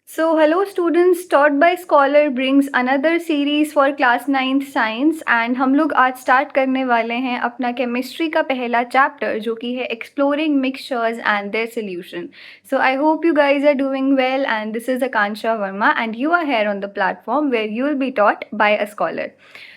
Hello students, Taught by Scholar brings another series for class 9th science and हम लोग आज start करने वाले हैं अपना केमिस्ट्री का पहला चैप्टर जो कि है exploring mixtures and their solution. So I hope you guys are doing well and this is Akansha Verma and you are here on the platform where you will be taught by a scholar.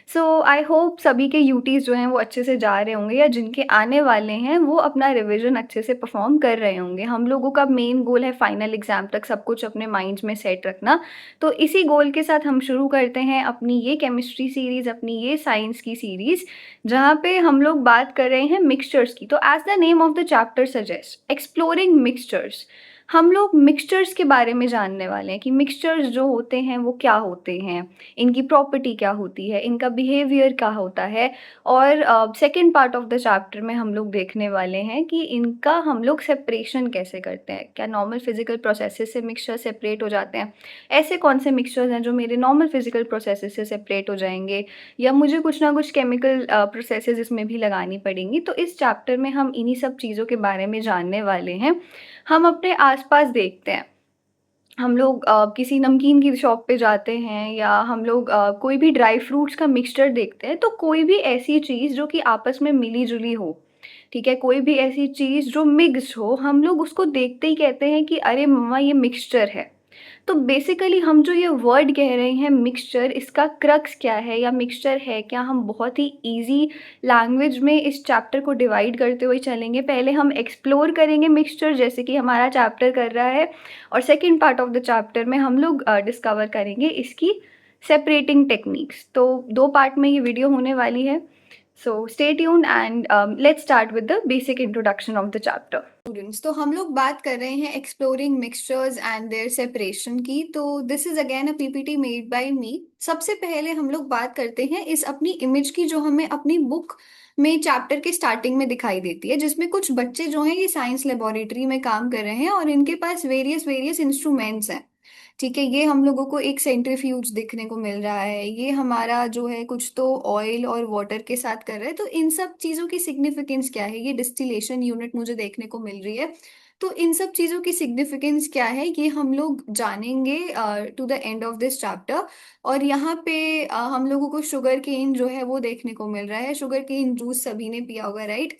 So I hope सभी के UTs जो हैं वो अच्छे से जा रहे होंगे या जिनके आने वाले हैं वो अपना रिविज़न अच्छे से परफॉर्म कर रहे होंगे. हम लोगों का मेन गोल है फाइनल एग्ज़ाम तक सब कुछ अपने माइंड्स में सेट रखना. तो इसी गोल के साथ हम शुरू करते हैं अपनी ये केमिस्ट्री सीरीज़, अपनी ये साइंस की सीरीज़, जहाँ पे हम लोग बात कर रहे हैं मिक्सचर्स की. तो as the name of the chapter suggest, exploring mixtures. हम लोग मिक्सचर्स के बारे में जानने वाले हैं कि मिक्सचर्स जो होते हैं वो क्या होते हैं, इनकी प्रॉपर्टी क्या होती है, इनका बिहेवियर क्या होता है. और second part of the chapter में हम लोग देखने वाले हैं कि इनका हम लोग सेपरेशन कैसे करते हैं. क्या नॉर्मल फिजिकल प्रोसेसेस से मिक्सचर सेपरेट हो जाते हैं? ऐसे कौन से मिक्सचर्स हैं जो मेरे नॉर्मल फिजिकल प्रोसेसेस से सेपरेट हो जाएंगे, या मुझे कुछ ना कुछ केमिकल प्रोसेसेस इसमें भी लगानी पड़ेंगी. तो इस चैप्टर में हम इन्हीं सब चीज़ों के बारे में जानने वाले हैं. हम अपने आसपास देखते हैं, हम लोग किसी नमकीन की शॉप पे जाते हैं या हम लोग कोई भी ड्राई फ्रूट्स का मिक्सचर देखते हैं, तो कोई भी ऐसी चीज़ जो कि आपस में मिली-जुली हो, ठीक है? कोई भी ऐसी चीज़ जो मिक्स हो, हम लोग उसको देखते ही कहते हैं कि अरे मम्मा ये मिक्सचर है. तो बेसिकली हम जो ये वर्ड कह रहे हैं मिक्सचर, इसका क्रक्स क्या है या मिक्सचर है क्या, हम बहुत ही ईज़ी लैंग्वेज में इस चैप्टर को डिवाइड करते हुए चलेंगे. पहले हम एक्सप्लोर करेंगे मिक्सचर जैसे कि हमारा चैप्टर कर रहा है, और second part of the chapter में हम लोग डिस्कवर करेंगे इसकी सेपरेटिंग टेक्निक्स. तो 2 पार्ट में ये वीडियो होने वाली है. So stay tuned and let's start with the basic introduction of the chapter. Students, तो हम लोग बात कर रहे हैं exploring mixtures and their separation की. तो this is again a PPT made by me. सबसे पहले हम लोग बात करते हैं इस अपनी इमेज की जो हमें अपनी बुक में चैप्टर के स्टार्टिंग में दिखाई देती है, जिसमें कुछ बच्चे जो हैं ये साइंस लेबोरेटरी में काम कर रहे हैं और इनके पास वेरियस वेरियस इंस्ट्रूमेंट्स हैं. ठीक है, ये हम लोगों को एक सेंट्रीफ्यूज देखने को मिल रहा है, ये हमारा जो है कुछ तो ऑयल और वाटर के साथ कर रहा है. तो इन सब चीज़ों की सिग्निफिकेंस क्या है, ये डिस्टिलेशन यूनिट मुझे देखने को मिल रही है. तो इन सब चीज़ों की सिग्निफिकेंस क्या है ये हम लोग जानेंगे to the end of this chapter. और यहाँ पे हम लोगों को शुगर केन जो है वो देखने को मिल रहा है. शुगर केन जूस सभी ने पिया होगा, राइट?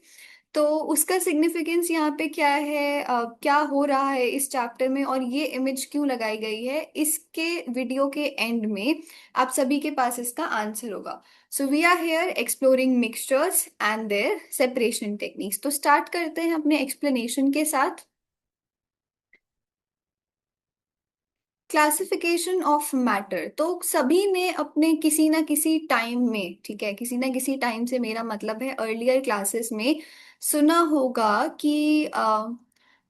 तो उसका सिग्निफिकेंस यहाँ पे क्या है, क्या हो रहा है इस चैप्टर में, और ये इमेज क्यों लगाई गई है, इसके वीडियो के एंड में आप सभी के पास इसका आंसर होगा. So we are here exploring mixtures and their separation techniques. तो स्टार्ट करते हैं अपने एक्सप्लेनेशन के साथ. Classification of matter. तो सभी ने अपने किसी ना किसी टाइम में, ठीक है, किसी ना किसी टाइम से मेरा मतलब है अर्लियर क्लासेस में सुना होगा कि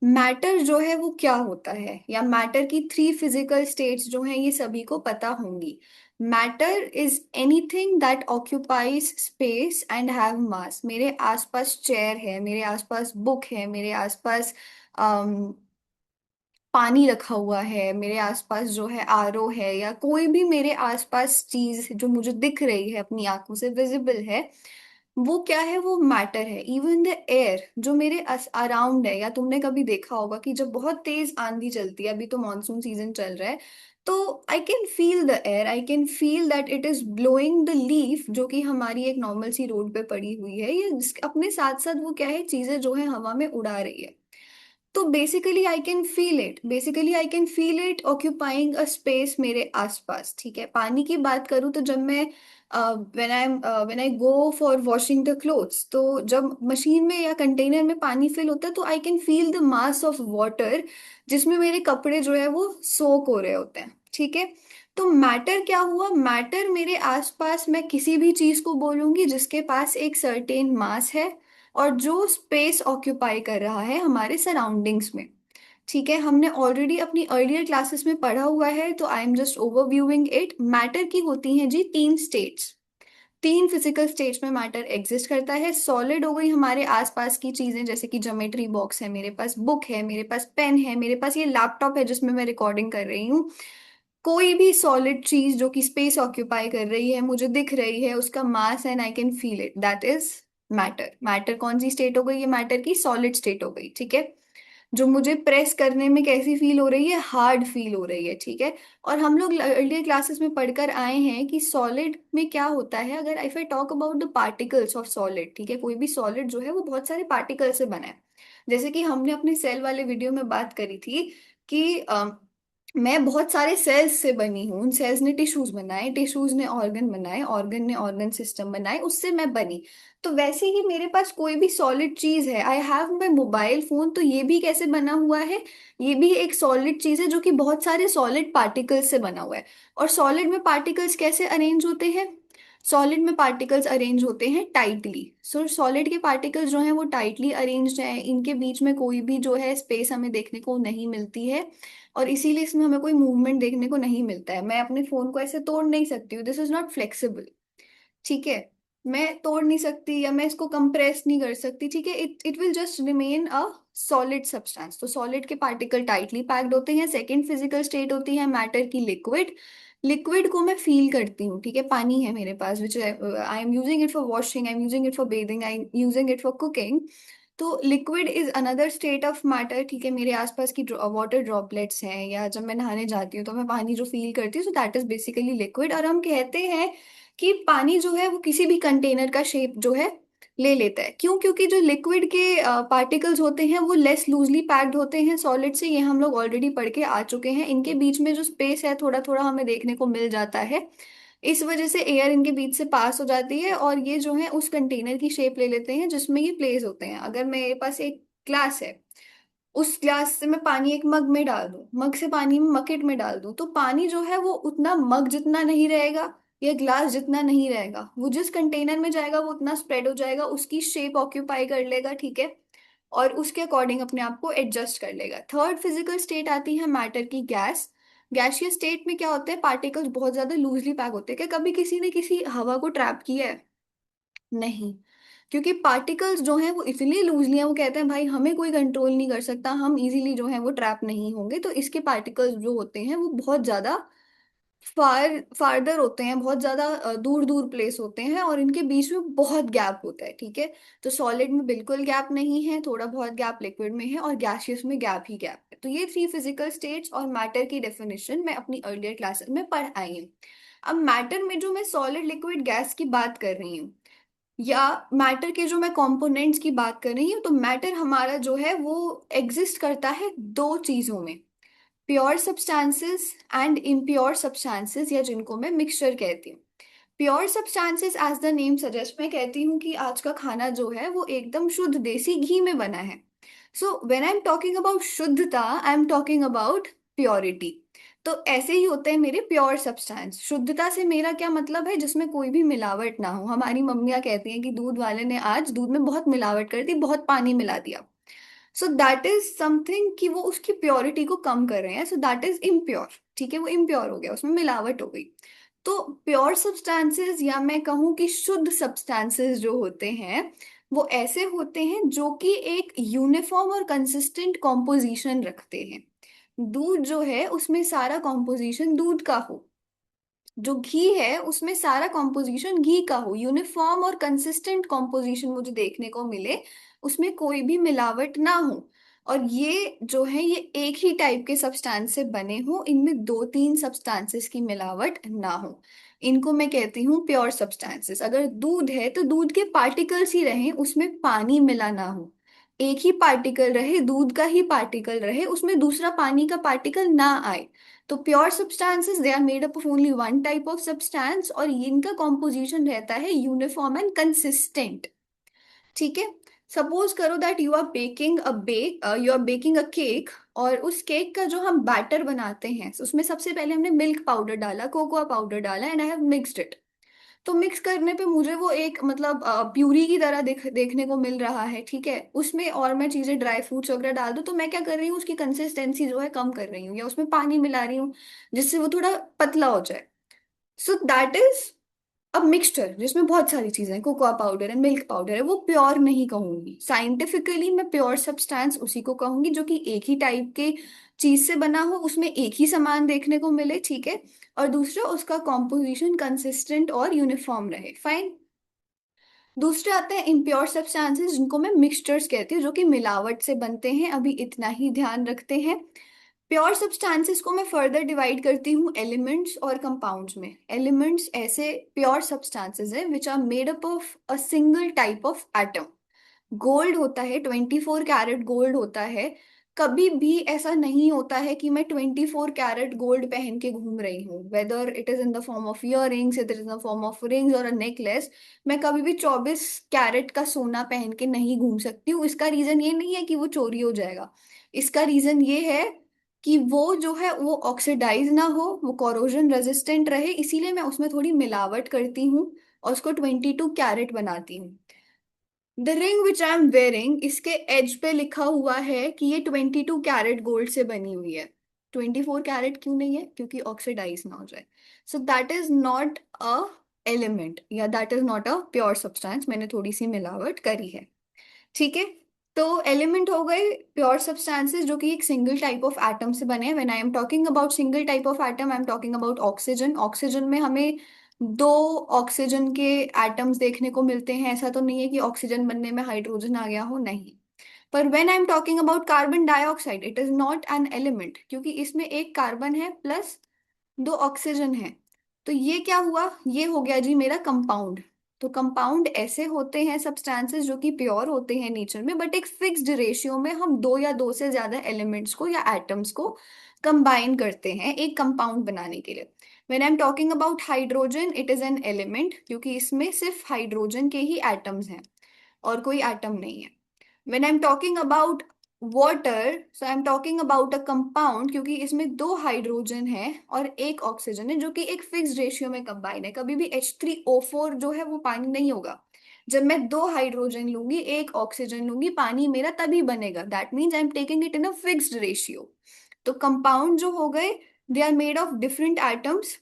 मैटर जो है वो क्या होता है, या मैटर की 3 फिजिकल स्टेट्स जो हैं ये सभी को पता होंगी. Matter is anything that occupies space and have मास. मेरे आसपास चेयर है, मेरे आसपास बुक है, मेरे आसपास पानी रखा हुआ है, मेरे आसपास जो है आरओ है, या कोई भी मेरे आसपास चीज जो मुझे दिख रही है, अपनी आंखों से विजिबल है, वो क्या है, वो मैटर है. इवन द एयर जो मेरे अराउंड है, या तुमने कभी देखा होगा कि जब बहुत तेज आंधी चलती है, अभी तो मानसून सीजन चल रहा है, तो आई can feel the air, I can feel that it is blowing the leaf जो कि हमारी एक नॉर्मल सी रोड पे पड़ी हुई है, ये अपने साथ साथ वो क्या है, चीजें जो है हवा में उड़ा रही है. तो basically I can feel it, basically I can feel it occupying a space मेरे आसपास. ठीक है, पानी की बात करूँ तो जब मैं when I go for washing the clothes, तो जब मशीन में या कंटेनर में पानी फिल होता है तो आई can feel the mass of water जिसमें मेरे कपड़े जो है वो सोक हो रहे होते हैं. ठीक है, तो मैटर क्या हुआ, मैटर मेरे आसपास मैं किसी भी चीज को बोलूंगी जिसके पास एक सर्टेन मास है और जो स्पेस ऑक्यूपाई कर रहा है हमारे सराउंडिंग्स में. ठीक है, हमने ऑलरेडी अपनी अर्लियर क्लासेस में पढ़ा हुआ है, तो I am just overviewing it. Matter की होती हैं जी 3 स्टेट्स. 3 फिजिकल स्टेट्स में मैटर एग्जिस्ट करता है. सॉलिड हो गई हमारे आसपास की चीजें, जैसे कि ज्योमेट्री बॉक्स है, मेरे पास बुक है, मेरे पास पेन है, मेरे पास ये लैपटॉप है जिसमें मैं रिकॉर्डिंग कर रही हूँ. कोई भी सॉलिड चीज जो कि स्पेस ऑक्यूपाई कर रही है, मुझे दिख रही है, उसका mass and I can feel it, that is matter. Matter कौन सी स्टेट हो गई, ये मैटर की सॉलिड स्टेट हो गई. ठीक है, जो मुझे प्रेस करने में कैसी फील हो रही है, हार्ड फील हो रही है, ठीक है। और हम लोग अर्लियर क्लासेस में पढ़कर आए हैं कि सॉलिड में क्या होता है। अगर if I talk about the particles of solid, ठीक है, कोई भी सॉलिड जो है वो बहुत सारे पार्टिकल से बना है। जैसे कि हमने अपने सेल वाले वीडियो में बात करी थी कि मैं बहुत सारे सेल्स से बनी हूँ, उन सेल्स ने टिश्यूज बनाए, टिश्यूज ने ऑर्गन बनाए, ऑर्गन ने ऑर्गन सिस्टम बनाए, उससे मैं बनी। तो वैसे ही मेरे पास कोई भी सॉलिड चीज है, I have my mobile phone, तो ये भी कैसे बना हुआ है, ये भी एक सॉलिड चीज है जो कि बहुत सारे सॉलिड पार्टिकल्स से बना हुआ है। और सॉलिड में पार्टिकल्स कैसे अरेंज होते हैं, सॉलिड में पार्टिकल्स अरेंज होते हैं टाइटली। सो सॉलिड के पार्टिकल्स जो हैं वो टाइटली अरेंज्ड हैं, इनके बीच में कोई भी जो है स्पेस हमें देखने को नहीं मिलती है। और इसीलिए इसमें हमें कोई मूवमेंट देखने को नहीं मिलता है। मैं अपने फोन को ऐसे तोड़ नहीं सकती हूँ, दिस इज नॉट फ्लेक्सिबल, ठीक है। मैं तोड़ नहीं सकती या मैं इसको कंप्रेस नहीं कर सकती, ठीक है। It it will just remain a solid substance. तो सॉलिड के पार्टिकल टाइटली पैक्ड होते हैं। सेकंड फिजिकल स्टेट होती है मैटर की, लिक्विड। लिक्विड को मैं फील करती हूँ, ठीक है, पानी है मेरे पास, which I am using it for washing, I am using it for bathing, I am using it for cooking. तो liquid is another state of matter, ठीक है। मेरे आसपास की वाटर ड्रॉपलेट्स हैं, या जब मैं नहाने जाती हूँ तो मैं पानी जो फील करती हूँ, सो दैट इज बेसिकली लिक्विड। और हम कहते हैं कि पानी जो है वो किसी भी कंटेनर का शेप जो है ले लेता है। क्यों? क्योंकि जो लिक्विड के पार्टिकल्स होते हैं वो लेस लूजली पैक्ड होते हैं सॉलिड से, ये हम लोग ऑलरेडी पढ़ के आ चुके हैं। इनके बीच में जो स्पेस है थोड़ा थोड़ा हमें देखने को मिल जाता है, इस वजह से एयर इनके बीच से पास हो जाती है और ये जो है उस कंटेनर की शेप ले लेते हैं जिसमें ये प्लेस होते हैं। अगर मेरे पास एक ग्लास है, उस ग्लास से मैं पानी एक मग में डाल दूं, मग से पानी में मकेट में डाल दूं, तो पानी जो है वो उतना मग जितना नहीं रहेगा या ग्लास जितना नहीं रहेगा, वो जिस कंटेनर में जाएगा वो उतना स्प्रेड हो जाएगा, उसकी शेप ऑक्यूपाई कर लेगा, ठीक है। और उसके अकॉर्डिंग अपने आप को एडजस्ट कर लेगा। थर्ड फिजिकल स्टेट आती है मैटर की, गैस। गैशियस स्टेट में क्या होता है, पार्टिकल्स बहुत ज्यादा लूजली पैक होते हैं। क्या कभी किसी ने किसी हवा को ट्रैप किया है? नहीं, क्योंकि पार्टिकल्स जो हैं वो इतनी लूजली हैं, वो कहते हैं भाई हमें कोई कंट्रोल नहीं कर सकता, हम इजीली जो है वो ट्रैप नहीं होंगे। तो इसके पार्टिकल्स जो होते हैं वो बहुत ज्यादा फार्दर होते हैं, बहुत ज्यादा दूर दूर प्लेस होते हैं, और इनके बीच में बहुत गैप होता है, ठीक है। तो सॉलिड में बिल्कुल गैप नहीं है, थोड़ा बहुत गैप लिक्विड में है, और गैसियस में गैप ही गैप है। तो ये थ्री फिजिकल स्टेट्स और मैटर की डेफिनेशन मैं अपनी अर्लियर क्लासेस में पढ़ आई हूँ। अब मैटर में जो मैं सॉलिड लिक्विड गैस की बात कर रही हूँ, या मैटर के जो मैं कंपोनेंट्स की बात कर रही हूँ, तो मैटर हमारा जो है वो एग्जिस्ट करता है दो चीजों में, pure substances and impure substances, या जिनको मैं मिक्सचर कहती हूँ। Pure substances as the name suggest, मैं कहती हूँ कि आज का खाना जो है वो एकदम शुद्ध देसी घी में बना है। So when I am talking about shuddhata, I am talking about purity. तो ऐसे ही होते हैं मेरे प्योर सब्सटेंस। शुद्धता से मेरा क्या मतलब है, जिसमें कोई भी मिलावट ना हो। हमारी मम्मियाँ कहती हैं कि दूध वाले ने आज दूध में बहुत मिलावट कर दी, बहुत पानी मिला दिया। सो दैट इज समथिंग कि वो उसकी प्योरिटी को कम कर रहे हैं, सो दैट इज इम्प्योर, ठीक है, वो इम्प्योर हो गया, उसमें मिलावट हो गई। तो प्योर सब्सटेंसेस, या मैं कहूँ कि शुद्ध सब्सटेंसेस जो होते हैं, वो ऐसे होते हैं जो कि एक यूनिफॉर्म और कंसिस्टेंट कॉम्पोजिशन रखते हैं। दूध जो है उसमें सारा कॉम्पोजिशन दूध का हो, जो घी है उसमें सारा कॉम्पोजिशन घी का हो, यूनिफॉर्म और कंसिस्टेंट कॉम्पोजिशन मुझे देखने को मिले, उसमें कोई भी मिलावट ना हो। और ये जो है ये एक ही टाइप के सब्सटेंस से बने हो, इनमें दो तीन सब्सटेंसेस की मिलावट ना हो, इनको मैं कहती हूँ प्योर सब्सटेंसेस। अगर दूध है तो दूध के पार्टिकल्स ही रहें, उसमें पानी मिला ना हो, एक ही पार्टिकल रहे, दूध का ही पार्टिकल रहे, उसमें दूसरा पानी का पार्टिकल ना आए। तो pure substances they are made up of only one type of substance, और इनका कॉम्पोजिशन रहता है यूनिफॉर्म एंड कंसिस्टेंट, ठीक है। सपोज करो that you are baking a cake, और उस केक का जो हम बैटर बनाते हैं, उसमें सबसे पहले हमने मिल्क पाउडर डाला, कोकोआ पाउडर डाला, and I have mixed it. तो मिक्स करने पे मुझे वो एक मतलब प्यूरी की तरह देखने को मिल रहा है, ठीक है। उसमें और मैं चीजें ड्राई फ्रूट्स वगैरह डाल दूँ, तो मैं क्या कर रही हूँ, उसकी कंसिस्टेंसी जो है कम कर रही हूँ, या उसमें पानी मिला रही हूँ जिससे वो थोड़ा पतला हो जाए। सो दैट इज अब मिक्सचर जिसमें बहुत सारी चीजें हैं, कोकोआ पाउडर है, मिल्क पाउडर है, वो प्योर नहीं कहूंगी। साइंटिफिकली मैं प्योर सब्सटेंस उसी को कहूंगी जो कि एक ही टाइप के चीज से बना हो, उसमें एक ही सामान देखने को मिले, ठीक है। और दूसरा, उसका कॉम्पोजिशन कंसिस्टेंट और यूनिफॉर्म रहे, फाइन। दूसरे आते हैं इम्प्योर सब्सटेंसेस, जिनको मैं मिक्सचर्स कहती हूँ, जो कि मिलावट से बनते हैं। अभी इतना ही ध्यान रखते हैं। प्योर सब्सटेंसेस को मैं फर्दर डिवाइड करती हूँ एलिमेंट्स और कंपाउंड्स में। एलिमेंट्स ऐसे प्योर सब्सटेंसेस हैं which are made up of a single type of atom. Gold होता है, 24 कैरेट गोल्ड होता है। कभी भी ऐसा नहीं होता है कि मैं 24 कैरेट गोल्ड पहन के घूम रही हूँ, whether it is in the form of ear rings, it is in the form of rings और अ नेकलेस। मैं कभी भी 24 कैरेट का सोना पहन के नहीं घूम सकती हूँ। इसका रीजन ये नहीं है कि वो चोरी हो जाएगा। इसका रीजन ये है कि वो जो है वो ऑक्सीडाइज ना हो, वो कोरोजन रेजिस्टेंट रहे, इसीलिए मैं उसमें थोड़ी मिलावट करती हूँ और उसको 22 कैरेट बनाती हूँ। The ring which I am wearing, इसके एज पे लिखा हुआ है कि ये 22 कैरेट गोल्ड से बनी हुई है। 24 कैरेट क्यों नहीं है? क्योंकि ऑक्सीडाइज ना हो जाए। So that is not a element, या that is not a pure substance. मैंने थोड़ी सी मिलावट करी है। ठीक है। तो एलिमेंट हो गए प्योर सब्सटेंसेस जो कि एक सिंगल टाइप ऑफ एटम से बने हैं। When I am talking about single type of atom, I am talking about oxygen. Oxygen में हमें दो ऑक्सीजन के एटम्स देखने को मिलते हैं। ऐसा तो नहीं है कि ऑक्सीजन बनने में हाइड्रोजन आ गया हो, नहीं। पर when I am talking about carbon dioxide, it is not an element, क्योंकि इसमें एक कार्बन है प्लस दो ऑक्सीजन है। तो ये क्या हुआ? ये हो गया जी मेरा कंपाउंड। तो कंपाउंड ऐसे होते हैं सब्सटेंसेस जो कि प्योर होते हैं नेचर में, बट एक फिक्स्ड रेशियो में हम दो या दो से ज्यादा एलिमेंट्स को या एटम्स को कंबाइन करते हैं एक कंपाउंड बनाने के लिए। When I am talking about hydrogen, it is an element, क्योंकि इसमें सिर्फ हाइड्रोजन के ही एटम्स हैं और कोई एटम नहीं है। When I'm talking about water, so I'm talking about a compound, क्योंकि इसमें दो हाइड्रोजन है और एक ऑक्सीजन है जो कि एक फिक्स रेशियो में कंबाइन है। कभी भी H3O4 जो है वो पानी नहीं होगा। जब मैं दो हाइड्रोजन लूंगी एक ऑक्सीजन लूंगी, पानी मेरा तभी बनेगा। That means I am taking it in a fixed ratio. तो कंपाउंड जो हो गए, they are made of different atoms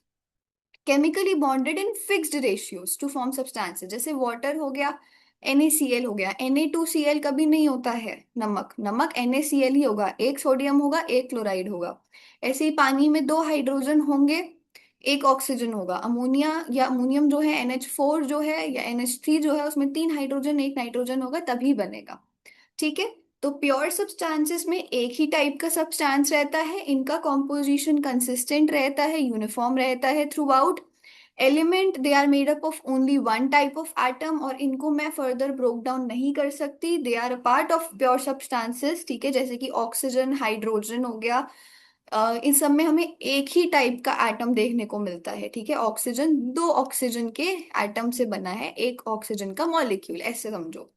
chemically bonded in fixed ratios to form substances. जैसे वाटर हो गया, NaCl हो गया। Na2Cl कभी नहीं होता है। नमक, नमक NaCl ही होगा। एक सोडियम होगा, एक क्लोराइड होगा। ऐसे ही पानी में दो हाइड्रोजन होंगे, एक ऑक्सीजन होगा। अमोनिया या अमोनियम जो है, NH4 जो है या NH3 जो है, उसमें तीन हाइड्रोजन एक नाइट्रोजन होगा, तभी बनेगा। ठीक है। तो प्योर सब्सटेंसेस में एक ही टाइप का सब्सटेंस रहता है, इनका कॉम्पोजिशन कंसिस्टेंट रहता है, यूनिफॉर्म रहता है throughout. Element, they are made up of only one type of atom, और इनको मैं फर्दर ब्रोक डाउन नहीं कर सकती। They are a part of pure substances. ठीक है, जैसे कि ऑक्सीजन, हाइड्रोजन हो गया। इन सब में हमें एक ही टाइप का एटम देखने को मिलता है। ठीक है, ऑक्सीजन दो ऑक्सीजन के एटम से बना है, एक ऑक्सीजन का मॉलिक्यूल, ऐसे समझो।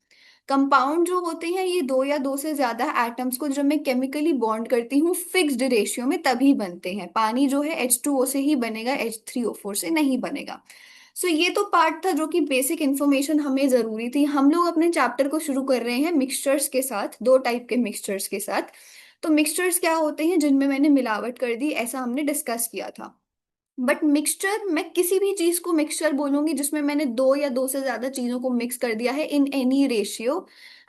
कंपाउंड जो होते हैं ये दो या दो से ज्यादा एटम्स को जब मैं केमिकली बॉन्ड करती हूँ फिक्स्ड रेशियो में, तभी बनते हैं। पानी जो है H2O से ही बनेगा, H3O4 से नहीं बनेगा। सो ये तो पार्ट था जो कि बेसिक इंफॉर्मेशन हमें जरूरी थी। हम लोग अपने चैप्टर को शुरू कर रहे हैं मिक्सचर्स के साथ, दो टाइप के मिक्सचर्स के साथ। तो मिक्सचर्स क्या होते हैं? जिनमें मैंने मिलावट कर दी, ऐसा हमने डिस्कस किया था। बट मिक्सचर, मैं किसी भी चीज को मिक्सचर बोलूंगी जिसमें मैंने दो या दो से ज्यादा चीजों को मिक्स कर दिया है in any ratio,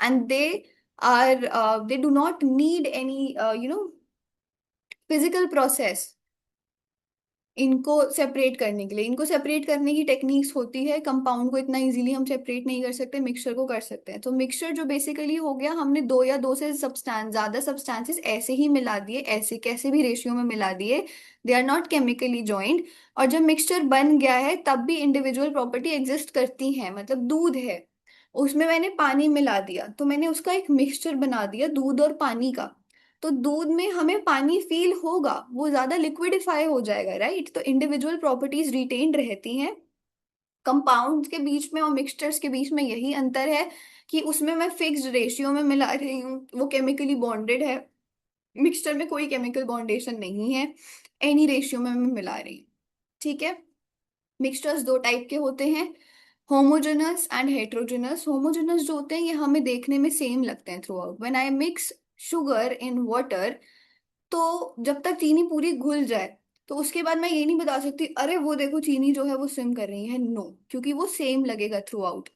and they are, they do not need any physical process इनको सेपरेट करने के लिए। इनको सेपरेट करने की टेक्निक्स होती है। कंपाउंड को इतना इजीली हम सेपरेट नहीं कर सकते, मिक्सचर को कर सकते हैं। तो मिक्सचर जो बेसिकली हो गया, हमने दो या दो से सब्सटेंस ज्यादा सब्सटेंसेस ऐसे ही मिला दिए, ऐसे कैसे भी रेशियो में मिला दिए। They are not chemically joint. और जब मिक्सचर बन गया है तब भी इंडिविजुअल प्रॉपर्टी एग्जिस्ट करती है। मतलब दूध है, उसमें मैंने पानी मिला दिया तो मैंने उसका एक मिक्सचर बना दिया, दूध और पानी का। तो दूध में हमें पानी फील होगा, वो ज्यादा लिक्विडिफाई हो जाएगा, राइट? तो इंडिविजुअल प्रॉपर्टीज रिटेन्ड रहती हैं। कंपाउंड्स के बीच में और मिक्सचर्स के बीच में यही अंतर है कि उसमें मैं फिक्स्ड रेशियो में मिला रही हूँ, वो केमिकली बॉन्डेड है। मिक्सचर में कोई केमिकल बॉन्डेशन नहीं है, एनी रेशियो में मैं मिला रही हूँ। ठीक है। मिक्सचर्स दो टाइप के होते हैं, होमोजेनस एंड हेट्रोजेनस। होमोजेनस जो होते हैं ये हमें देखने में सेम लगते हैं through out. When I mix sugar in water, तो जब तक चीनी पूरी घुल जाए, तो उसके बाद मैं ये नहीं बता सकती अरे वो देखो चीनी जो है वो स्विम कर रही है, नो। क्योंकि वो सेम लगेगा थ्रू आउट।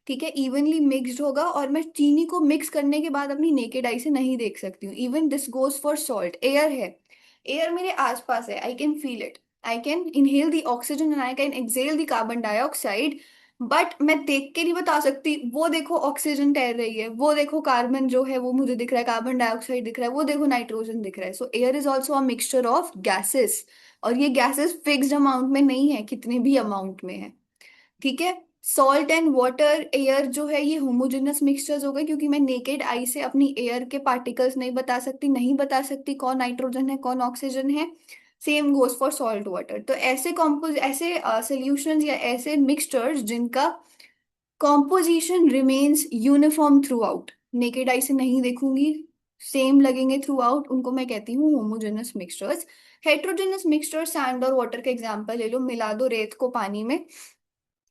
ठीक है, इवनली मिक्सड होगा, और मैं चीनी को मिक्स करने के बाद अपनी नेकेड आई से नहीं देख सकती हूँ। Even this goes for salt. Air है, एयर मेरे आसपास है, I can feel it, I can inhale the oxygen and I can exhale the carbon dioxide. But मैं देख के नहीं बता सकती, वो देखो ऑक्सीजन तैर रही है, वो देखो कार्बन जो है वो मुझे दिख रहा है, कार्बन डाइऑक्साइड दिख रहा है, वो देखो नाइट्रोजन दिख रहा है। सो air is also a mixture of gases. और ये गैसेस फिक्स्ड अमाउंट में नहीं है, कितने भी अमाउंट में है। ठीक है। सॉल्ट एंड वाटर एयर जो है ये होमोजेनस मिक्सचर्स हो गए, क्योंकि मैं नेकेड आई से अपनी एयर के पार्टिकल्स नहीं बता सकती, नहीं बता सकती कौन नाइट्रोजन है कौन ऑक्सीजन है। Same goes for salt water. तो ऐसे कॉम्पोज ऐसे सॉल्यूशंस या ऐसे मिक्सचर्स जिनका composition remains uniform through out, naked eye से नहीं देखूंगी, सेम लगेंगे थ्रू आउट, उनको मैं कहती हूँ homogeneous mixtures. Heterogeneous mixture sand और वाटर का एग्जांपल ले लो, मिला दो रेत को पानी में,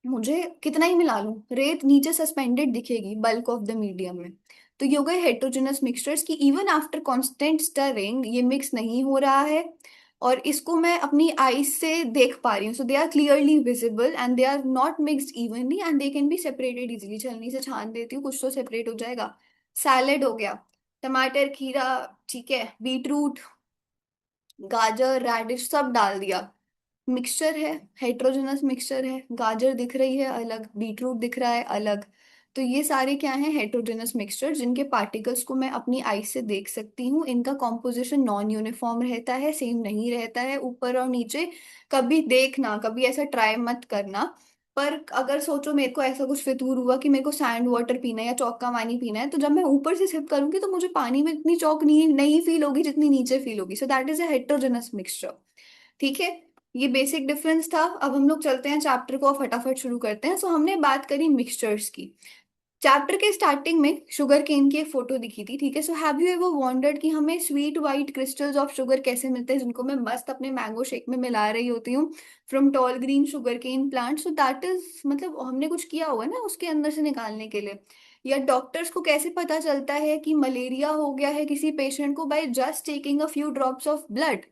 मुझे कितना ही मिला लूं रेत नीचे सस्पेंडेड दिखेगी बल्क ऑफ द मीडियम में। तो ये हो गए हेट्रोजेनस मिक्सचर्स की इवन आफ्टर कांस्टेंट स्टरिंग ये मिक्स नहीं हो रहा है, और इसको मैं अपनी आईज से देख पा रही हूँ। So they are clearly visible and they are not mixed evenly and they can be separated easily. छलनी से छान देती हूँ, कुछ तो सेपरेट हो जाएगा। सैलेड हो गया, टमाटर खीरा, ठीक है, बीटरूट गाजर रेडिश सब डाल दिया, मिक्सचर है, हेट्रोजेनस मिक्सचर है। गाजर दिख रही है अलग, बीटरूट दिख रहा है अलग। तो ये सारे क्या हैं, हेट्रोजेनस मिक्सचर जिनके पार्टिकल्स को मैं अपनी आई से देख सकती हूँ। इनका कॉम्पोजिशन नॉन यूनिफॉर्म रहता है, सेम नहीं रहता है ऊपर और नीचे। कभी देखना, कभी ऐसा ट्राई मत करना। पर अगर सोचो मेरे को ऐसा कुछ फितूर हुआ कि मेरे को सैंड वाटर पीना है या चौक का पानी पीना है, तो जब मैं ऊपर से सिप करूंगी तो मुझे पानी में इतनी चौक नहीं नहीं फील होगी जितनी नीचे फील होगी। सो that is a heterogeneous mixture. ठीक है। ये बेसिक डिफरेंस था। अब हम लोग चलते हैं चैप्टर को और फटाफट शुरू करते हैं। सो हमने बात करी मिक्सचर्स की। चैप्टर के स्टार्टिंग में शुगर केन की एक फोटो दिखी थी। ठीक है। So have you ever wondered कि हमें sweet white crystals of sugar कैसे मिलते हैं, जिनको मैं मस्त अपने मैंगो शेक में मिला रही होती हूँ from tall green sugar cane plant. So that is मतलब हमने कुछ किया होगा ना उसके अंदर से निकालने के लिए। या डॉक्टर्स को कैसे पता चलता है कि मलेरिया हो गया है किसी पेशेंट को, by just taking a few drops of blood.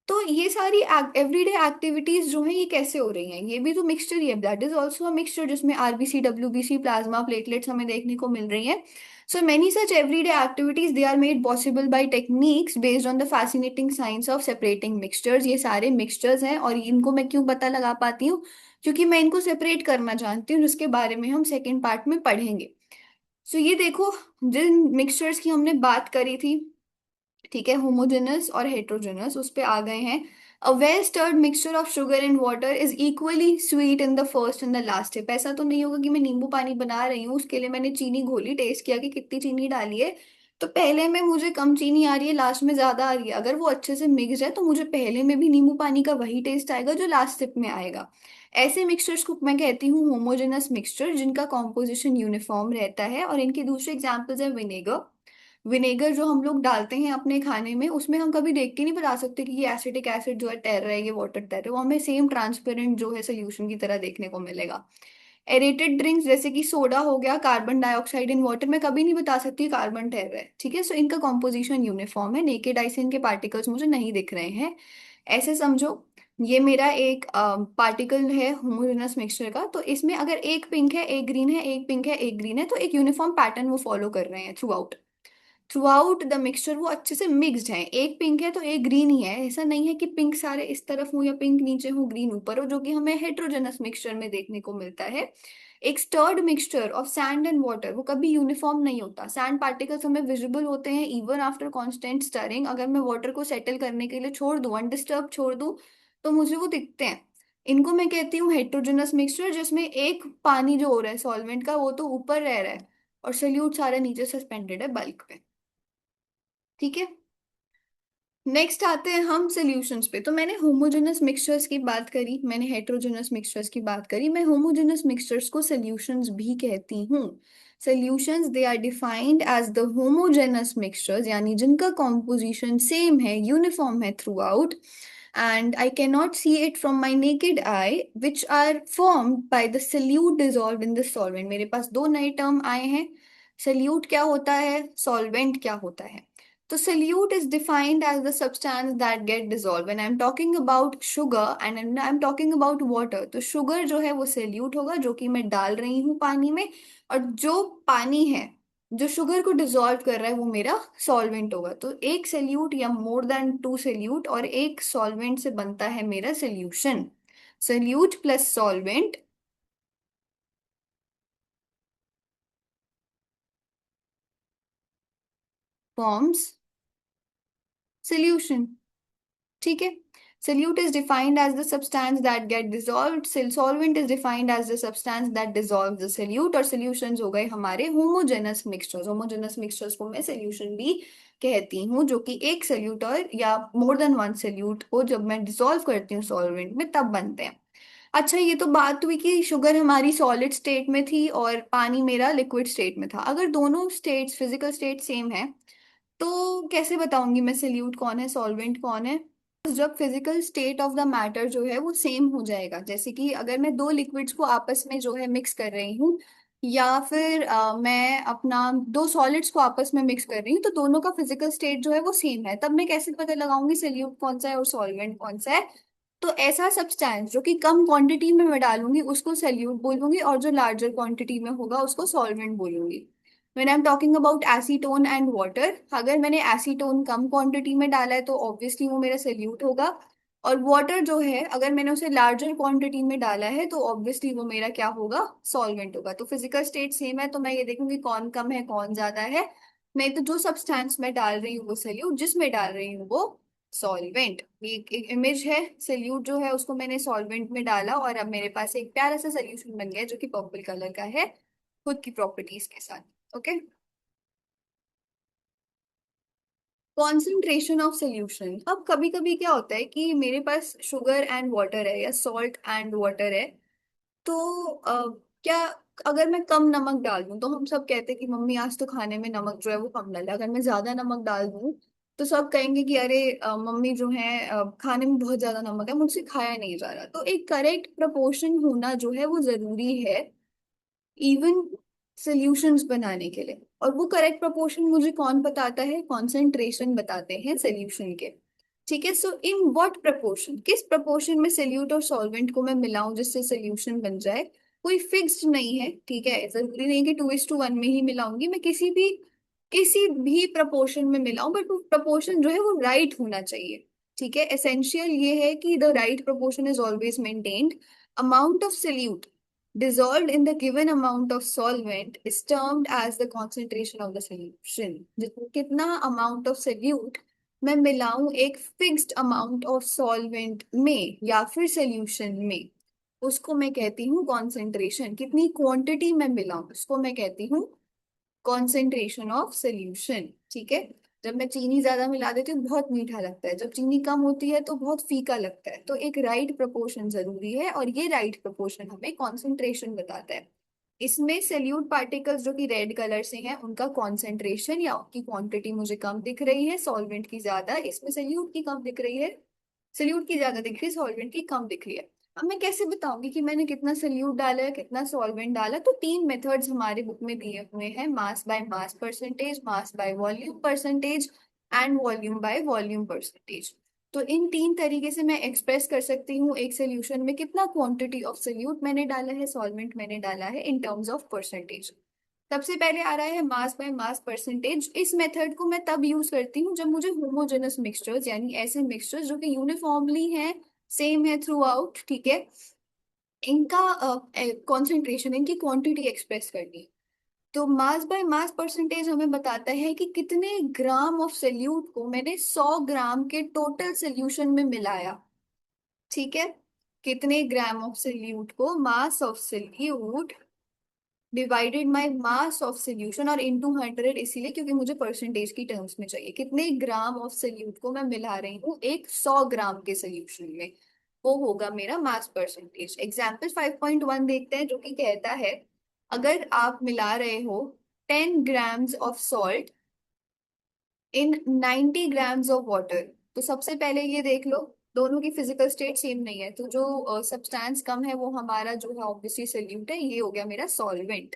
तो ये सारी एवरीडे एक्टिविटीज जो हैं ये कैसे हो रही हैं, ये भी तो मिक्सचर ही है। Blood is also a mixture जिसमें आरबीसी डब्ल्यूबीसी प्लाज्मा प्लेटलेट्स हमें देखने को मिल रही हैं। So many such everyday activities they are made possible by techniques based on the fascinating science of separating mixtures. ये सारे मिक्सचर्स हैं और इनको मैं क्यों पता लगा पाती हूँ, क्योंकि मैं इनको सेपरेट करना जानती हूँ, जिसके बारे में हम सेकेंड पार्ट में पढ़ेंगे। सो ये देखो, जिन मिक्सचर्स की हमने बात करी थी, ठीक है, होमोजेनस और हेट्रोजेनस, उस पे आ गए हैं। A well stirred mixture of sugar and water is equally sweet in the first and the last step. ऐसा तो नहीं होगा कि मैं नींबू पानी बना रही हूँ, उसके लिए मैंने चीनी घोली, टेस्ट किया कि कितनी चीनी डाली है, तो पहले में मुझे कम चीनी आ रही है, लास्ट में ज्यादा आ रही है। अगर वो अच्छे से मिक्स है तो मुझे पहले में भी नींबू पानी का वही टेस्ट आएगा जो लास्ट स्टेप में आएगा। ऐसे मिक्सचर्स को मैं कहती हूँ होमोजेनस मिक्सचर, जिनका कॉम्पोजिशन यूनिफॉर्म रहता है। और इनके दूसरे एग्जाम्पल्स है विनेगर। विनेगर जो हम लोग डालते हैं अपने खाने में, उसमें हम कभी देख के नहीं बता सकते कि ये एसिटिक एसिड जो है तैर रहा है, ये वाटर तैर रहा है, वो हमें सेम ट्रांसपेरेंट जो है सोल्यूशन की तरह देखने को मिलेगा। एरेटेड ड्रिंक्स जैसे कि सोडा हो गया, कार्बन डाइऑक्साइड इन वाटर, मैं कभी नहीं बता सकती कार्बन तैर रहा है। ठीक है। सो इनका कॉम्पोजिशन यूनिफॉर्म है, नेकेड आई से इनके पार्टिकल्स मुझे नहीं दिख रहे हैं। ऐसे समझो, ये मेरा एक पार्टिकल है होमोजेनस मिक्सचर का, तो इसमें अगर एक पिंक है एक ग्रीन है, एक पिंक है एक ग्रीन है, तो एक यूनिफॉर्म पैटर्न वो फॉलो कर रहे हैं through out. Through out the mixture वो अच्छे से मिक्सड है, एक पिंक है तो एक ग्रीन ही है। ऐसा नहीं है कि पिंक सारे इस तरफ हो या पिंक नीचे हो ग्रीन ऊपर हो, जो कि हमें हेट्रोजेनस मिक्सचर में देखने को मिलता है। एक stirred mixture of sand and water वो कभी यूनिफॉर्म नहीं होता। सैंड पार्टिकल्स हमें विजिबल होते हैं इवन आफ्टर कांस्टेंट स्टरिंग। अगर मैं वाटर को सेटल करने के लिए छोड़ दूं, अनडिस्टर्ब छोड़ दूं, तो मुझे वो दिखते हैं। इनको मैं कहती हूँ हेट्रोजेनस मिक्सचर, जिसमें एक पानी जो हो रहा है सॉल्वेंट का वो तो ऊपर रह रहा है और सल्यूट सारे नीचे सस्पेंडेड है बल्क पे। ठीक है। नेक्स्ट आते हैं हम सॉल्यूशंस पे। तो मैंने होमोजेनस मिक्सचर्स की बात करी, मैंने हेट्रोजेनस मिक्सचर्स की बात करी, मैं होमोजेनस मिक्सचर्स को सॉल्यूशंस भी कहती हूँ। Solutions they are defined as the homogenous mixtures, यानी जिनका कॉम्पोजिशन सेम है, यूनिफॉर्म है throughout, and I cannot see it from my naked eye, which are formed by the solute dissolved in the solvent। मेरे पास दो नए term आए हैं, solute क्या होता है, solvent क्या होता है। तो solute is defined as the substance that get dissolved when I'm talking about sugar and when I'm talking about water। तो sugar जो है वो solute होगा, जो कि मैं डाल रही हूँ पानी में, और जो पानी है जो शुगर को डिसॉल्व कर रहा है वो मेरा सॉल्वेंट होगा। तो एक सोल्यूट या मोर देन टू सोल्यूट और एक सॉल्वेंट से बनता है मेरा solution. Solute plus solvent forms solution. ठीक है। Solute is defined as the substance that get dissolved. Solvent is defined as the substance that dissolves the solute. और solutions हो गए हमारे homogeneous mixtures. Homogeneous mixtures को मैं solution भी कहती हूँ, जो कि एक solute या more than one solute को जब मैं dissolve करती हूँ solvent में तब बनते हैं। अच्छा, ये तो बात हुई कि शुगर हमारी सॉलिड स्टेट में थी और पानी मेरा लिक्विड स्टेट में था। अगर दोनों स्टेट्स फिजिकल स्टेट सेम है तो कैसे बताऊंगी मैं सोल्यूट कौन है सॉल्वेंट कौन है? जब physical state of the matter जो है वो सेम हो जाएगा, जैसे कि अगर मैं दो लिक्विड्स को आपस में जो है मिक्स कर रही हूँ, या फिर मैं अपना दो सॉलिड्स को आपस में मिक्स कर रही हूँ, तो दोनों का फिजिकल स्टेट जो है वो सेम है, तब मैं कैसे पता लगाऊंगी सोल्यूट कौन सा है और सॉल्वेंट कौन सा है? तो ऐसा सब्सटेंस जो कि कम क्वांटिटी में मैं डालूंगी उसको सोल्यूट बोलूंगी, और जो लार्जर क्वांटिटी में होगा उसको सॉल्वेंट बोलूंगी। When I'm talking about acetone and water, अगर मैंने एसीटोन कम क्वांटिटी में डाला है तो ऑब्वियसली वो मेरा सोल्यूट होगा, और वाटर जो है अगर मैंने उसे लार्जर क्वांटिटी में डाला है तो ऑब्वियसली वो मेरा क्या होगा? सॉल्वेंट होगा। तो फिजिकल स्टेट सेम है तो मैं ये देखूंगी कौन कम है कौन ज्यादा है। नहीं तो जो सब्सटेंस मैं डाल रही हूँ वो सोल्यूट, जिसमें डाल रही हूँ वो सॉल्वेंट। एक इमेज है, सोल्यूट जो है उसको मैंने सॉल्वेंट में डाला और अब मेरे पास एक प्यारा सा सोल्यूशन बन गया जो कि पर्पल कलर का है, खुद की प्रॉपर्टीज के साथ। ओके। Concentration of solution. अब कभी कभी क्या होता है कि मेरे पास शुगर एंड वाटर है या सॉल्ट एंड वाटर है, तो क्या अगर मैं कम नमक डाल दूं तो हम सब कहते हैं कि मम्मी आज तो खाने में नमक जो है वो कम डाला। अगर मैं ज्यादा नमक डाल दूं तो सब कहेंगे कि अरे मम्मी जो है खाने में बहुत ज्यादा नमक है, मुझसे खाया नहीं जा रहा। तो एक करेक्ट प्रपोर्शन होना जो है वो जरूरी है इवन सॉल्यूशंस बनाने के लिए। और वो करेक्ट प्रोपोर्शन मुझे कौन बताता है? कॉन्सेंट्रेशन बताते हैं सॉल्यूशन के। ठीक है। सो इन व्हाट प्रपोर्शन, किस प्रपोर्शन में सॉल्यूट और सॉल्वेंट को मैं मिलाऊं जिससे सॉल्यूशन बन जाए, कोई फिक्स्ड नहीं है। ठीक है, जरूरी नहीं कि 2:1 में ही मिलाऊंगी मैं, किसी भी प्रपोर्शन में मिलाऊं, बट वो प्रपोर्शन जो है वो राइट होना चाहिए। ठीक है, एसेंशियल ये है कि the right proportion is always maintained. Amount of solute dissolved in the given amount of solvent is termed as the concentration of the solution। जितना कितना amount of solute मैं मिलाऊं एक फिक्स्ड अमाउंट ऑफ सॉल्वेंट में या फिर solution में, उसको मैं कहती हूँ कॉन्सेंट्रेशन। कितनी क्वांटिटी में मिलाऊं उसको मैं कहती हूँ कॉन्सेंट्रेशन ऑफ सोल्यूशन। ठीक है। जब मैं चीनी ज्यादा मिला देती हूँ बहुत मीठा लगता है, जब चीनी कम होती है तो बहुत फीका लगता है। तो एक राइट प्रोपोर्शन जरूरी है और ये राइट प्रोपोर्शन हमें कॉन्सेंट्रेशन बताता है। इसमें सोल्यूट पार्टिकल्स जो कि रेड कलर से हैं उनका कॉन्सेंट्रेशन या उनकी क्वांटिटी मुझे कम दिख रही है, सॉल्वेंट की ज्यादा। इसमें सोल्यूट की कम दिख रही है, सोल्यूट की ज्यादा दिख रही है, सॉल्वेंट की कम दिख रही है। अब मैं कैसे बताऊंगी कि मैंने कितना सोल्यूट डाला है कितना सॉल्वेंट डाला? तो तीन मेथड्स हमारे बुक में दिए हुए हैं, mass by mass percentage, mass by volume percentage and volume by volume percentage. तो इन तीन तरीके से मैं एक्सप्रेस कर सकती हूँ एक सोल्यूशन में कितना क्वांटिटी ऑफ सोल्यूट मैंने डाला है, सॉल्वेंट मैंने डाला है, इन टर्म्स ऑफ परसेंटेज। सबसे पहले आ रहा है मास बाय मास परसेंटेज। इस मेथड को मैं तब यूज करती हूँ जब मुझे होमोजेनस मिक्सचर्स यानी ऐसे मिक्सचर्स जो कि यूनिफॉर्मली हैं, सेम है थ्रू आउट, ठीक है, इनका कॉन्सेंट्रेशन इनकी क्वांटिटी एक्सप्रेस करनी है। तो मास बाय मास परसेंटेज हमें बताता है कि कितने ग्राम ऑफ सोल्यूट को मैंने 100 ग्राम के टोटल सोल्यूशन में मिलाया। ठीक है, कितने ग्राम ऑफ सोल्यूट को, mass of solute divided by mass of solution और इनटू 100, इसीलिए क्योंकि मुझे परसेंटेज की टर्म्स में चाहिए कितने ग्राम ऑफ सोल्यूट को मैं मिला रही हूँ एक 100 ग्राम के सोल्यूशन में, वो होगा मेरा मास परसेंटेज। एग्जाम्पल 5.1 देखते हैं जो कि कहता है अगर आप मिला रहे हो 10 grams of salt in 90 grams of water. तो सबसे पहले ये देख लो दोनों की फिजिकल स्टेट सेम नहीं है, तो जो सब्सटेंस कम है वो हमारा जो है ऑब्वियसली सोल्यूट है, ये हो गया मेरा सॉल्वेंट।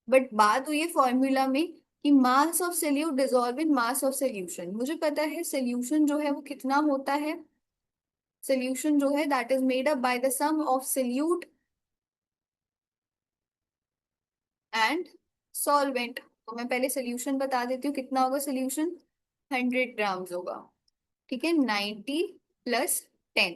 बट बात हुई है फॉर्मूला में कि mass of solute dissolve in mass of solution. मुझे पता है सोल्यूशन जो है वो कितना होता है, सोल्यूशन जो है that is made up by the sum of solute and solvent. तो मैं पहले सोल्यूशन बता देती हूँ कितना होगा सोल्यूशन, 100 ग्राम्स होगा। ठीक है, 90 + 10,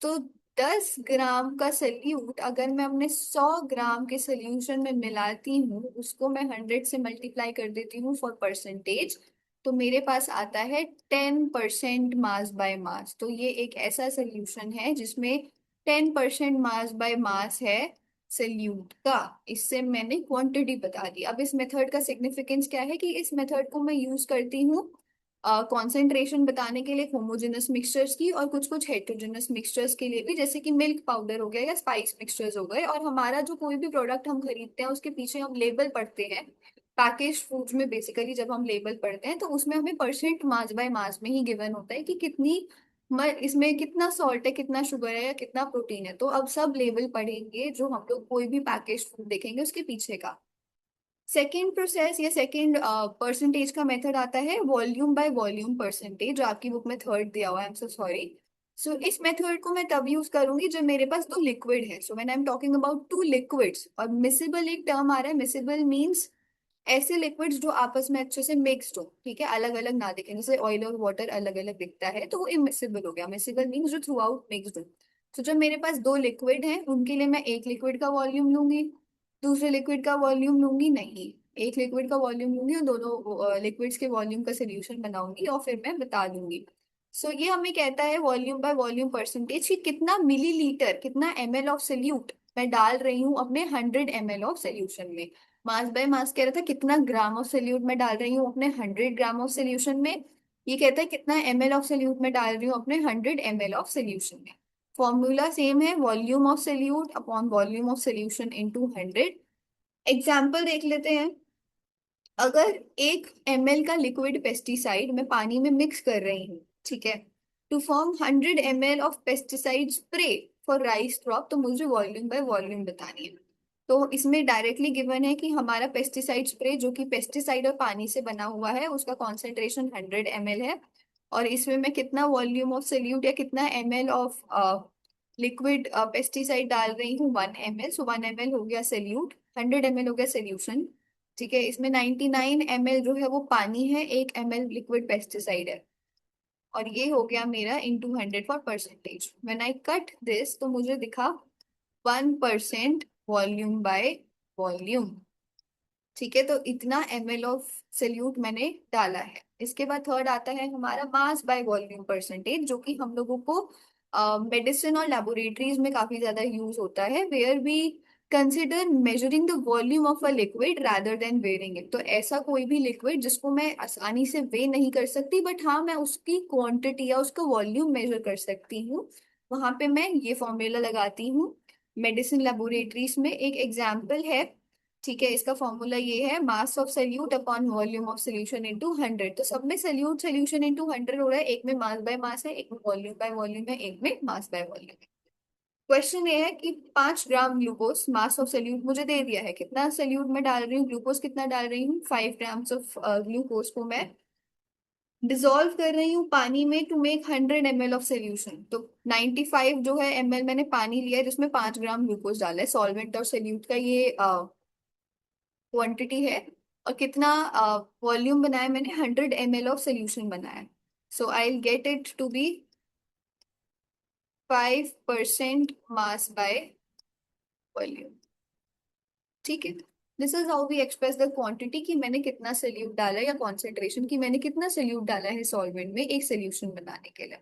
तो 10 ग्राम का सोल्यूट अगर मैं अपने 100 ग्राम के सोल्यूशन में मिलाती हूँ उसको मैं 100 से मल्टीप्लाई कर देती हूँ फॉर परसेंटेज, तो मेरे पास आता है 10% मास बाय मास। तो ये एक ऐसा सोल्यूशन है जिसमें 10% मास बाय मास है सल्यूट का। इससे मैंने क्वांटिटी बता दी। अब इस मेथड का सिग्निफिकेंस क्या है कि इस मेथड को मैं यूज करती हूँ कॉन्सेंट्रेशन बताने के लिए होमोजेनस मिक्सचर्स की, और कुछ कुछ हेटेरोजेनस मिक्सचर्स के लिए भी, जैसे कि मिल्क पाउडर हो गया या स्पाइस मिक्सचर्स हो गए। और हमारा जो कोई भी प्रोडक्ट हम खरीदते हैं उसके पीछे हम लेबल पढ़ते हैं। पैकेज फूड्स में बेसिकली जब हम लेबल पढ़ते हैं तो उसमें हमें परसेंट मास बाय मास में ही गिवन होता है कि कितनी इसमें कितना सॉल्ट है, कितना शुगर है, या कितना प्रोटीन है। तो अब सब लेबल पढ़ेंगे जो हम लोग कोई भी पैकेज फूड देखेंगे उसके पीछे का। सेकेंड प्रोसेस या सेकेंड परसेंटेज का मेथड आता है वॉल्यूम बाय वॉल्यूम परसेंटेज, जो आपकी बुक में थर्ड दिया हुआ है। I am so sorry. सो इस मेथड को मैं तब यूज करूंगी जब मेरे पास दो लिक्विड है। So when I am talking about two liquids, और मिसिबल एक टर्म आ रहा है। मिसिबल मीन्स ऐसे लिक्विड्स जो आपस में अच्छे से मिक्स्ड हो, ठीक है, अलग अलग ना दिखे। जैसे ऑयल और वाटर अलग अलग दिखता है तो वो इमिसिबल हो गया। मिसिबल मीन्स जो थ्रू आउट मिक्स्ड हो। तो जब मेरे पास दो लिक्विड हैं उनके लिए मैं एक लिक्विड का वॉल्यूम लूंगी, दूसरे लिक्विड का वॉल्यूम लूंगी नहीं, एक लिक्विड का वॉल्यूम लूंगी और दोनों लिक्विड्स के वॉल्यूम का सोल्यूशन बनाऊंगी और फिर मैं बता दूंगी। सो ये हमें कहता है वॉल्यूम बाय वॉल्यूम परसेंटेज कि कितना मिलीलीटर, कितना ml ऑफ सोल्यूट मैं डाल रही हूँ अपने 100 ml ऑफ सोल्यूशन में। मास बाय मास कह रहा था कितना ग्राम ऑफ सोल्यूट मैं डाल रही हूँ अपने 100 ग्राम ऑफ सोल्यूशन में। ये कहता है कितना ml ऑफ सोल्यूट मैं डाल रही हूँ अपने 100 ml ऑफ सोल्यूशन में। फॉर्मूला सेम है, volume of solute upon volume of solution into 100। Example देख लेते हैं। अगर 1 ml का लिक्विड पेस्टिसाइड मैं पानी में मिक्स कर रही हूँ, ठीक है, to form 100 ml of pesticide spray for rice crop, तो मुझे वॉल्यूम बाय वॉल्यूम बतानी है। तो इसमें डायरेक्टली गिवन है कि हमारा पेस्टिसाइड स्प्रे जो कि पेस्टिसाइड और पानी से बना हुआ है उसका कॉन्सेंट्रेशन 100 ml है। और इसमें मैं कितना वॉल्यूम ऑफ सोल्यूट या कितना ml ऑफ लिक्विड पेस्टिसाइड डाल रही हूँ, 1 ml। सो 1 ml हो गया सोल्यूट, 100 ml हो गया सोल्यूशन। ठीक है, इसमें 99 ml जो है वो पानी है, 1 ml लिक्विड पेस्टिसाइड है। और ये हो गया मेरा into 100 for percentage. When I cut this तो मुझे दिखा 1% वॉल्यूम बाय वॉल्यूम। ठीक है, तो इतना ml ऑफ सोल्यूट मैंने डाला है। इसके बाद थर्ड आता है हमारा मास बाय वॉल्यूम परसेंटेज, जो कि हम लोगों को मेडिसिन और लेबोरेटरीज में काफी ज्यादा यूज होता है, where we consider measuring the volume of a liquid rather than weighing it. तो ऐसा कोई भी लिक्विड जिसको मैं आसानी से वे नहीं कर सकती, बट हाँ मैं उसकी क्वांटिटी या उसका वॉल्यूम मेजर कर सकती हूँ, वहां पे मैं ये फॉर्मूला लगाती हूँ। मेडिसिन लेबोरेटरीज में एक एग्जाम्पल है। ठीक है, इसका फॉर्मूला ये है mass of solute upon volume of solution into 100। तो सब में सोल्यूट सोल्यूशन इनटू 100 हो रहा है, एक में मास बाय मास है, एक में वॉल्यूम बाय वॉल्यूम है, एक में मास बाय वॉल्यूम है। क्वेश्चन ये है कि 5 gram glucose mass of solute मुझे दे दिया है। कितना सोल्यूट मैं डाल रही हूँ, ग्लूकोज कितना डाल रही हूँ, 5 ग्राम्स ऑफ ग्लूकोज को मैं डिसॉल्व कर रही हूँ पानी में to make 100 ml of solution. तो 95 जो है ml मैंने पानी लिया है जिसमें 5 ग्राम ग्लूकोज डाला है। सॉल्वेंट और सोल्यूट का ये क्वांटिटी है। और कितना वॉल्यूम बनाया मैंने, 100 ml ऑफ सोल्यूशन बनाया। So I get it to be 5% mass by volume. ठीक है, this is how we express the quantity कि मैंने कितना सोल्यूट डाला है, या कॉन्सेंट्रेशन की मैंने कितना सोल्यूट डाला है सॉल्वेंट में एक सोल्यूशन बनाने के लिए।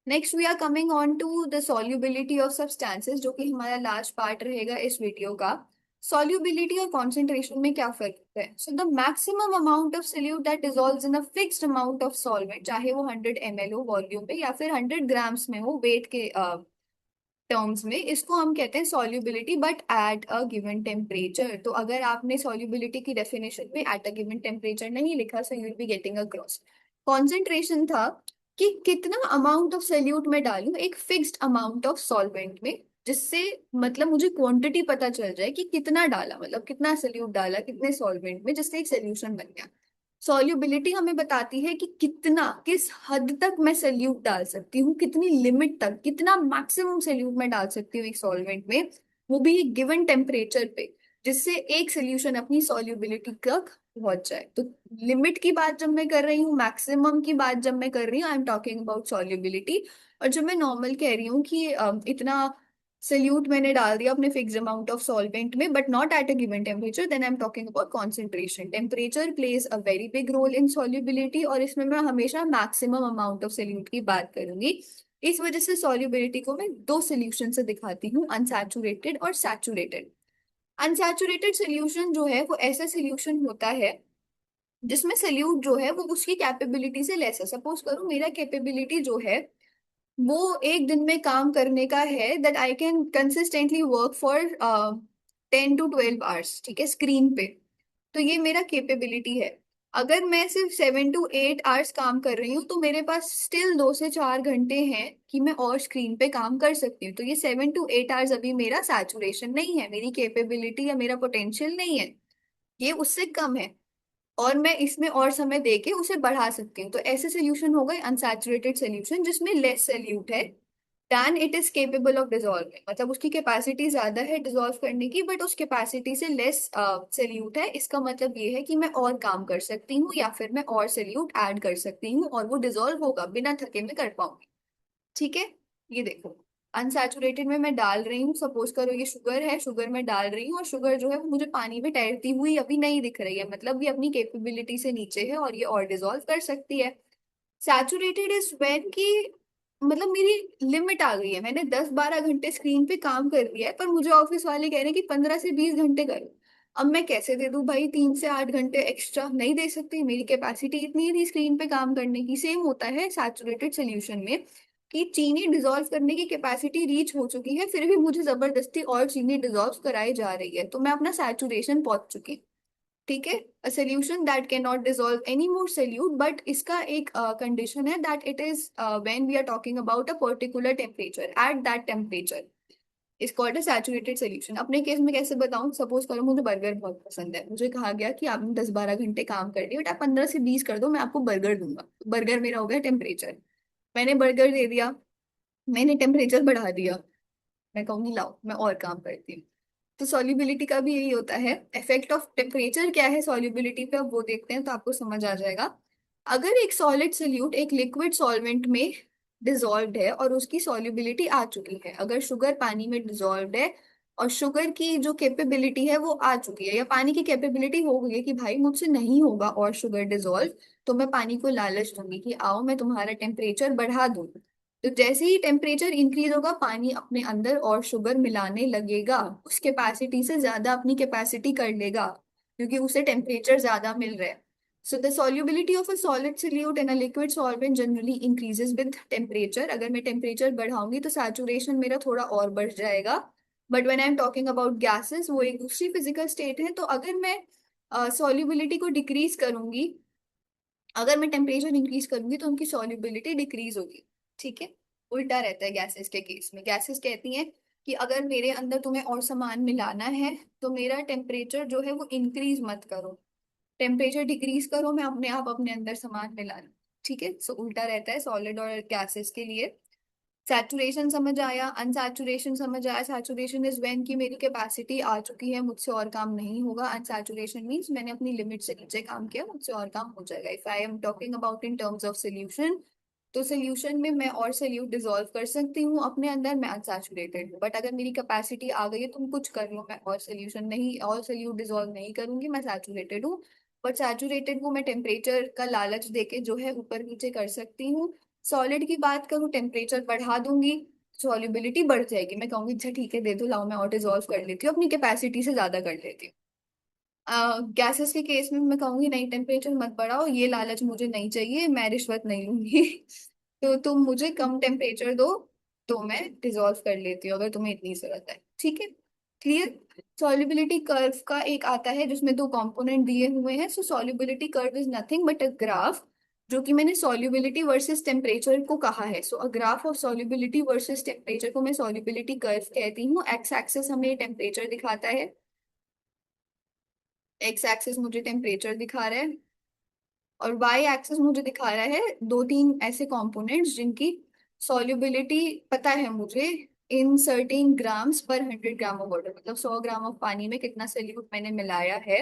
Next we are coming on to the solubility of substances, जो कि हमारा लास्ट पार्ट रहेगा इस वीडियो का। सॉल्युबिलिटी और कॉन्सेंट्रेशन में क्या फर्क है? So the maximum amount of solute that dissolves in a fixed amount of solvent, चाहे वो 100 ml हो वॉल्यूम पे या फिर 100 ग्राम्स में हो वेट के टर्म्स में, इसको हम कहते हैं solubility but at a given temperature. तो अगर आपने सॉल्युबिलिटी की डेफिनेशन में एट अ गिवन टेम्परेचर नहीं लिखा, so you will be getting a cross. Concentration था कि कितना अमाउंट ऑफ सोल्यूट मैं डालूं एक फिक्स्ड अमाउंट ऑफ सॉल्वेंट में, जिससे मतलब मुझे क्वांटिटी पता चल जाए कि कितना डाला, मतलब कितना सोल्यूट डाला कितने सॉल्वेंट में, जिससे एक सोल्यूशन बन गया। सॉल्युबिलिटी हमें बताती है कि कितना, किस हद तक मैं सोल्यूट डाल सकती हूँ, कितनी लिमिट तक, कितना मैक्सिमम सोल्यूट मैं डाल सकती हूँ एक सॉल्वेंट में, वो भी गिवन टेम्परेचर पे, जिससे एक सोल्यूशन अपनी सॉल्युबिलिटी तक पहुंच जाए। तो लिमिट की बात जब मैं कर रही हूँ, मैक्सिमम की बात जब मैं कर रही हूँ, आई एम टॉकिंग अबाउट सॉल्युबिलिटी। और जब मैं नॉर्मल कह रही हूँ कि इतना सल्यूट मैंने डाल दिया अपने फिक्स अमाउंट ऑफ सॉल्वेंट में, but not at a given temperature, then I am talking about concentration. Temperature plays a very big role in solubility, और इसमें मैं हमेशा मैक्सिमम अमाउंट ऑफ सल्यूट की बात करूंगी। इस वजह से सॉल्युबिलिटी को मैं दो सोल्यूशन से दिखाती हूँ, अनसैचुरेटेड और सैचुरेटेड। अनसैचुरेटेड सोल्यूशन जो है वो ऐसा सोल्यूशन होता है जिसमें सल्यूट जो है वो उसकी कैपेबिलिटी से लेस है। सपोज करो मेरा कैपेबिलिटी जो है वो एक दिन में काम करने का है, that I can consistently work for 10 to 12 hours, ठीक है, स्क्रीन पे। तो ये मेरा कैपेबिलिटी है। अगर मैं सिर्फ 7 to 8 आवर्स काम कर रही हूँ तो मेरे पास स्टिल 2 से 4 घंटे हैं कि मैं और स्क्रीन पे काम कर सकती हूँ। तो ये 7 to 8 आवर्स अभी मेरा सैचुरेशन नहीं है, मेरी कैपेबिलिटी या मेरा पोटेंशियल नहीं है, ये उससे कम है। और मैं इसमें और समय देके उसे बढ़ा सकती हूँ। तो ऐसे सोल्यूशन हो गए अनसैचुरेटेड सोल्यूशन जिसमें लेस सोल्यूट है than it is capable of dissolving, मतलब उसकी कैपेसिटी ज्यादा है डिजोल्व करने की, बट उस कैपेसिटी से लेस सोल्यूट है। इसका मतलब ये है कि मैं और काम कर सकती हूँ या फिर मैं और सोल्यूट ऐड कर सकती हूँ और वो डिजोल्व होगा, बिना थके में कर पाऊंगी। ठीक है, ये देखो, अनसैचुरेटेड में मैं डाल रही हूँ, सपोज करो ये शुगर है, शुगर मैं डाल रही हूँ और शुगर जो है वो मुझे पानी में तैरती हुई अभी नहीं दिख रही है, मतलब ये अपनी कैपेबिलिटी से नीचे है और ये और डिजोल्व कर सकती है। सैचुरेटेड इज व्हेन की मतलब मेरी लिमिट आ गई है, मैंने 10-12 घंटे स्क्रीन पे काम कर लिया है, पर मुझे ऑफिस वाले कह रहे हैं कि 15 से 20 घंटे करो। अब मैं कैसे दे दूं भाई, 3 से 8 घंटे एक्स्ट्रा नहीं दे सकती, मेरी कैपेसिटी इतनी थी स्क्रीन पे काम करने की। सेम होता है सैचुरेटेड सोल्यूशन में कि चीनी डिजोल्व करने की कैपेसिटी रीच हो चुकी है, फिर भी मुझे जबरदस्ती और चीनी डिजोल्व कराई जा रही है, तो मैं अपना सैचुरेशन पहुंच चुकी। ठीक है, a solution that can not dissolve any more solute, but इसका एक कंडीशन है that it is when we are talking about a particular temperature, at that temperature is called a saturated solution. अपने case में कैसे बताऊं, suppose करो मुझे burger बहुत पसंद है, मुझे कहा गया कि आपने 10-12 घंटे काम कर लिए, बट आप 15 से 20 कर दो, मैं आपको बर्गर दूंगा। बर्गर मेरा हो गया टेम्परेचर, मैंने बर्गर दे दिया, मैंने टेम्परेचर बढ़ा दिया, मैं कहूंगी लाओ मैं और काम करती हूँ। तो सॉल्युबिलिटी का भी यही होता है। इफेक्ट ऑफ टेम्परेचर क्या है सॉल्युबिलिटी पे, अब वो देखते हैं तो आपको समझ आ जाएगा। अगर एक सॉलिड सोल्यूट एक लिक्विड सॉल्वेंट में डिसॉल्व्ड है और उसकी सॉल्युबिलिटी आ चुकी है, अगर शुगर पानी में डिसॉल्व्ड है और शुगर की जो कैपेबिलिटी है वो आ चुकी है, या पानी की कैपेबिलिटी हो गई है कि भाई मुझसे नहीं होगा और शुगर डिसॉल्व, तो मैं पानी को लालच दूंगी कि आओ मैं तुम्हारा टेम्परेचर बढ़ा दूं। तो जैसे ही टेम्परेचर इंक्रीज होगा पानी अपने अंदर और शुगर मिलाने लगेगा, उस कैपेसिटी से ज्यादा अपनी कैपेसिटी कर लेगा, क्योंकि उसे टेम्परेचर ज्यादा मिल रहा है। So the solubility of a solid solute in a liquid solvent generally increases with temperature. अगर मैं टेम्परेचर बढ़ाऊंगी तो सैचुरेशन मेरा थोड़ा और बढ़ जाएगा। But when I am talking about gases, वो एक दूसरी फिजिकल स्टेट है, तो अगर मैं सॉल्युबिलिटी को डिक्रीज करूंगी, अगर मैं टेम्परेचर इंक्रीज करूंगी तो उनकी सॉल्युबिलिटी डिक्रीज होगी। ठीक है, उल्टा रहता है गैसेस के केस में। गैसेस कहती हैं कि अगर मेरे अंदर तुम्हें और सामान मिलाना है तो मेरा टेम्परेचर जो है वो इंक्रीज मत करो, टेम्परेचर डिक्रीज करो, मैं अपने आप अपने अंदर सामान मिला लूं। ठीक है, सो उल्टा रहता है सॉलिड और गैसेस के लिए। सैचुरेशन समझ आया, अनसैचुरेशन समझ आया। सैचुरेशन इज व्हेन की मेरी कैपेसिटी आ चुकी है, मुझसे और काम नहीं होगा। अनसैचुरेशन मीन्स मैंने अपनी लिमिट से नीचे काम किया, मुझसे और काम हो जाएगा। If I am talking about in terms of solution, तो सोल्यूशन में मैं और सोल्यूट डिसॉल्व कर सकती हूँ अपने अंदर, मैं अनसैचुरेटेड हूँ। बट अगर मेरी कैपेसिटी आ गई है तुम कुछ कर लो, मैं और सोल्यूशन नहीं, और सोल्यूट डिसॉल्व नहीं करूंगी, मैं सैचुरेटेड हूँ। बट सैचुरेटेड को मैं टेम्परेचर का लालच देके जो है ऊपर नीचे कर सकती हूँ। सॉलिड की बात करूँ, टेम्परेचर बढ़ा दूंगी, सॉल्युबिलिटी बढ़ जाएगी, मैं कहूंगी अच्छा ठीक है दे दो, लाओ मैं और डिसॉल्व कर लेती हूँ, अपनी कैपेसिटी से ज्यादा कर लेती हूँ। गैसेस के केस में मैं कहूंगी नहीं, टेम्परेचर मत बढ़ाओ, ये लालच मुझे नहीं चाहिए, मैं रिश्वत नहीं लूंगी। तो तुम मुझे कम टेम्परेचर दो, तो मैं डिसॉल्व कर लेती हूँ अगर तुम्हें इतनी जरूरत है। ठीक है, क्लियर। सॉल्युबिलिटी कर्व का एक आता है जिसमें दो कंपोनेंट दिए हुए हैं। So solubility curve is nothing but a graph, जो कि मैंने सॉल्युबिलिटी वर्सेस टेम्परेचर को कहा है। So a graph of solubility versus temperature को मैं सॉल्युबिलिटी कर्व कहती हूँ। एक्स एक्सिस हमें टेम्परेचर दिखाता है, एक्स एक्सिस मुझे टेम्परेचर दिखा रहा है, और वाई एक्सिस मुझे दिखा रहा है दो तीन ऐसे कंपोनेंट्स जिनकी सॉल्युबिलिटी पता है मुझे, इन 13 ग्राम्स पर 100 ग्राम ऑफ वाटर, मतलब 100 ग्राम ऑफ पानी में कितना सोल्यूट मैंने मिलाया है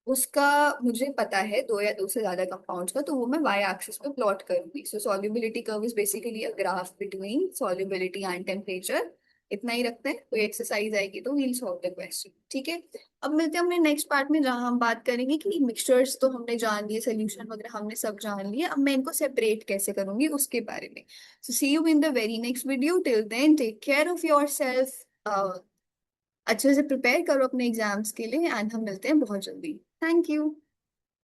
उसका मुझे पता है, दो या दो से ज्यादा कंपाउंड्स का, तो वो मैं वाई एक्सिस पे प्लॉट करूंगी। So solubility curve is basically a graph between solubility and temperature. इतना ही रखते हैं, कोई एक्सरसाइज आएगी तो वील सॉल्व द क्वेश्चन। ठीक है, अब मिलते हैं अपने नेक्स्ट पार्ट में, जहां हम बात करेंगे कि मिक्सचर्स तो हमने जान लिए, सोल्यूशन वगैरह हमने सब जान लिए, अब मैं इनको सेपरेट कैसे करूंगी उसके बारे में। So see you in the very next video, till then take care of yourself, अच्छे से प्रिपेयर करो अपने एग्जाम्स के लिए, एंड हम मिलते हैं बहुत जल्दी। Thank you.